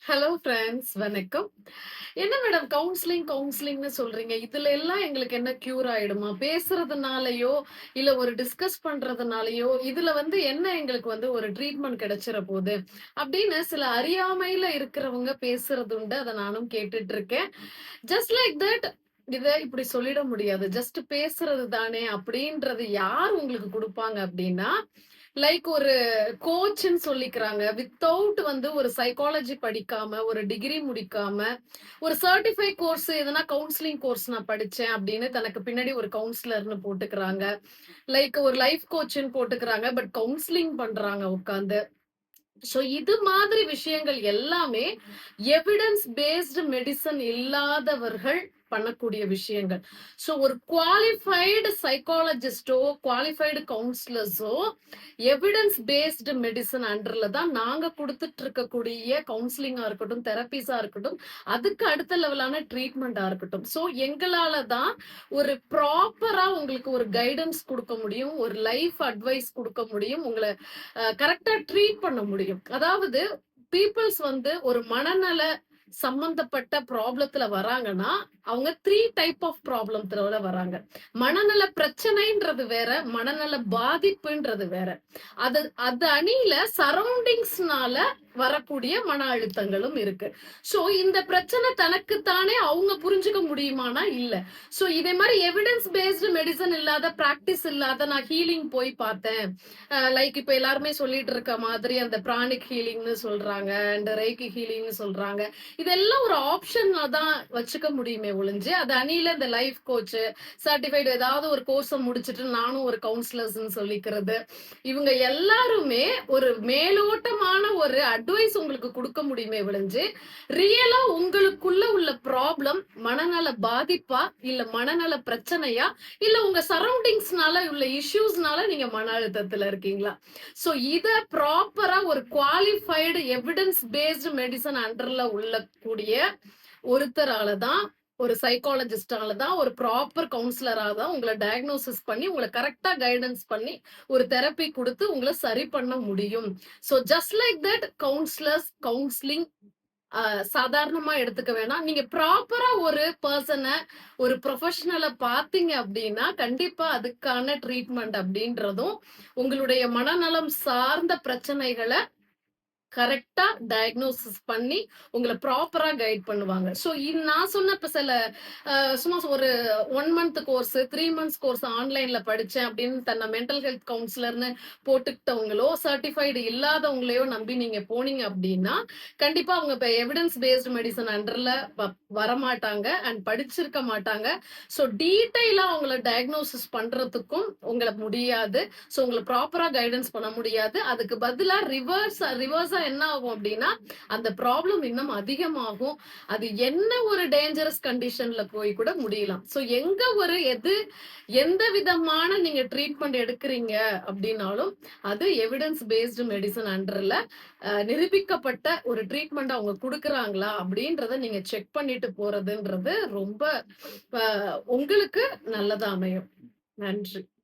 Hello friends, வணக்கம். என்ன madam கவுன்சிலிங்ன்னு சொல்றீங்க. இதுல எல்லாம் எங்களுக்கு என்ன க்யூர் ஆயிடுமா? பேசுறதுனாலயோ, இல்ல ஒரு டிஸ்கஸ் பண்றதுனாலயோ, இதுல என்ன எங்களுக்கு ஒரு ட்ரீட்மெண்ட் கிடைச்சிற போது? அப்படின்னு சில அறியாமையில இருக்கிறவங்க பேசுறது உண்டு. அத நானும் கேட்டுட்டு இருக்கேன். ஜஸ்ட் லைக் தட் இத இப்படி சொல்லிட முடியாது. ஜஸ்ட் பேசுறது தானே அப்படின்றது யார் உங்களுக்கு குடுப்பாங்க அப்படின்னா, லைக் ஒரு கோச்ன்னு சொல்லிக்கிறாங்க. வித்தவுட் ஒரு சைக்காலஜி படிக்காம, ஒரு டிகிரி முடிக்காம, ஒரு சர்டிஃபை கோர்ஸ் எதனா கவுன்சிலிங் கோர்ஸ் நான் படிச்சேன் அப்படின்னு தனக்கு பின்னாடி ஒரு கவுன்சிலர்ன்னு போட்டுக்கிறாங்க. லைக் ஒரு லைஃப் கோச்ன்னு போட்டுக்கிறாங்க. பட் கவுன்சிலிங் பண்றாங்க உட்கார்ந்து. சோ இது மாதிரி விஷயங்கள் எல்லாமே எவிடன்ஸ் பேஸ்டு மெடிசன் இல்லாதவர்கள் பண்ணக்கூடிய விஷயங்கள். சோ ஒரு குவாலிஃபைடு சைக்காலஜிஸ்டோ, குவாலிஃபைடு கவுன்சிலர்ஸோ எவிடன்ஸ் பேஸ்டு மெடிசன் அண்டர்ல தான் நாங்க குடுத்துட்டு இருக்கக்கூடிய கவுன்சிலிங்கா இருக்கட்டும், தெரபிஸா இருக்கட்டும், அதுக்கு அடுத்த லெவலான ட்ரீட்மெண்டா இருக்கட்டும். சோ எங்களால தான் ஒரு ப்ராப்பரா உங்களுக்கு ஒரு கைடன்ஸ் குடுக்க முடியும். ஒரு லைஃப் அட்வைஸ் குடுக்க முடியும். உங்கள கரெக்ட்டா ட்ரீட் பண்ண முடியும். அதாவது பீப்பிள்ஸ் ஒரு மனநல சம்பந்தப்பட்ட ப்ராப்ளத்துல வராங்கன்னா, அவங்க 3 டைப் ஆஃப் ப்ராப்ளத்துல வராங்க. மனநல பிரச்சனைன்றது வேற, மனநல பாதிப்புன்றது வேற. அது அது அணியில சரவுண்டிங்ஸ்னால வரக்கூடிய மன அழுத்தங்களும் இருக்கு. சோ இந்த பிரச்சனை தனக்குத்தானே அவங்க புரிஞ்சுக்க முடியுமானா இல்ல. சோ இதே மாதிரி எவிடன்ஸ் பேஸ்டு மெடிசன் இல்லாத, பிராக்டிஸ் இல்லாத நான் ஹீலிங் போய் பார்த்தேன். லைக் இப்ப எல்லாருமே சொல்லிட்டு இருக்க மாதிரி அந்த பிராணிக் ஹீலிங்னு சொல்றாங்க, அண்ட் ரேக்கி ஹீலிங்னு சொல்றாங்க. இதெல்லாம் ஒரு ஆப்ஷனா தான் வச்சுக்க முடியுமே ஒழிஞ்சு, அது அணியில இந்த லைஃப் கோச், சர்டிஃபைடு ஏதாவது ஒரு கோர்ஸ முடிச்சுட்டு நானும் ஒரு கவுன்சிலர்ஸ்ன்னு சொல்லிக்கிறது. இவங்க எல்லாருமே ஒரு மேலோட்டமான ஒரு அட்வைஸ் உங்களுக்கு கொடுக்க முடியுமே ஒழிஞ்சு, ரியலா உங்களுக்குள்ள உள்ள ப்ராப்ளம் மனநல பாதிப்பா, இல்ல மனநல பிரச்சனையா, இல்ல உங்க சரௌண்டிங்ஸ்னால உள்ள இஷ்யூஸ்னால நீங்க மன அழுத்தத்துல இருக்கீங்களா? சோ இத ப்ராப்பரா ஒரு குவாலிஃபைடு எவிடன்ஸ் பேஸ்டு மெடிசன் அண்டர்ல உள்ள கூடிய ஒருத்தரால தான், ஒரு சைக்காலஜிஸ்டால தான், ஒரு ப்ராப்பர் கவுன்சிலரா தான் உங்கள டயக்னோசிஸ் பண்ணி, உங்கள கரெக்ட்டா கைடன்ஸ் பண்ணி, ஒரு தெரப்பி குடுத்து உங்கள சரி பண்ண முடியும். So just like that counselling சாதாரணமா எடுத்துக்க வேணாம். நீங்க ப்ராப்பரா ஒரு பெர்சன, ஒரு ப்ரொஃபஷனல பார்த்தீங்க அப்டின்னா, கண்டிப்பா அதுக்கான ட்ரீட்மெண்ட் அப்டின்றதும், உங்களுடைய மனநலம் சார்ந்த பிரச்சனைகள கரெக்ட்டா டயக்னோசிஸ் பண்ணி, உங்கள ப்ராப்பரா கைட் பண்ணுவாங்க. சோ நான் சொன்ன இப்ப சில சும்மா ஒரு 1 மந்த் கோர்ஸ், 3 மந்த்ஸ் கோர்ஸ் ஆன்லைன்ல படிச்சேன் அப்படின்னு தன்னை மென்டல் ஹெல்த் கவுன்சிலர்ன்னு போட்டுக்கிட்டவங்களோ, சர்டிஃபைடு இல்லாதவங்களையோ நம்பி நீங்க போனீங்க அப்படின்னா, கண்டிப்பா அவங்க இப்ப எவிடன்ஸ் பேஸ்டு மெடிசன் அண்டர்ல வரமாட்டாங்க அண்ட் படிச்சிருக்க மாட்டாங்க. சோ டீட்டெயிலா அவங்கள டயக்னோசிஸ் பண்றதுக்கும் உங்கள முடியாது. சோ உங்கள ப்ராப்பரா கைடன்ஸ் பண்ண முடியாது. அதுக்கு பதிலா ரிவர்ஸா என்ன ஆகும் அப்படின்னா, அந்த ப்ராப்ளம் இன்னும் அதிகமாகும். அது என்ன ஒரு டேஞ்சரஸ் கண்டிஷன்ல போய் கூட முடியலாம். சோ எந்த விதமான நீங்க ட்ரீட்மெண்ட் எடுக்கிறீங்க அப்படின்னாலும், அது எவிடன்ஸ் பேஸ்டு மெடிசன் அண்டர்ல நிரூபிக்கப்பட்ட ஒரு ட்ரீட்மெண்ட் அவங்க குடுக்குறாங்களா அப்படின்றத நீங்க செக் பண்ணிட்டு போறதுன்றது ரொம்ப உங்களுக்கு நல்லதா அமையும். நன்றி.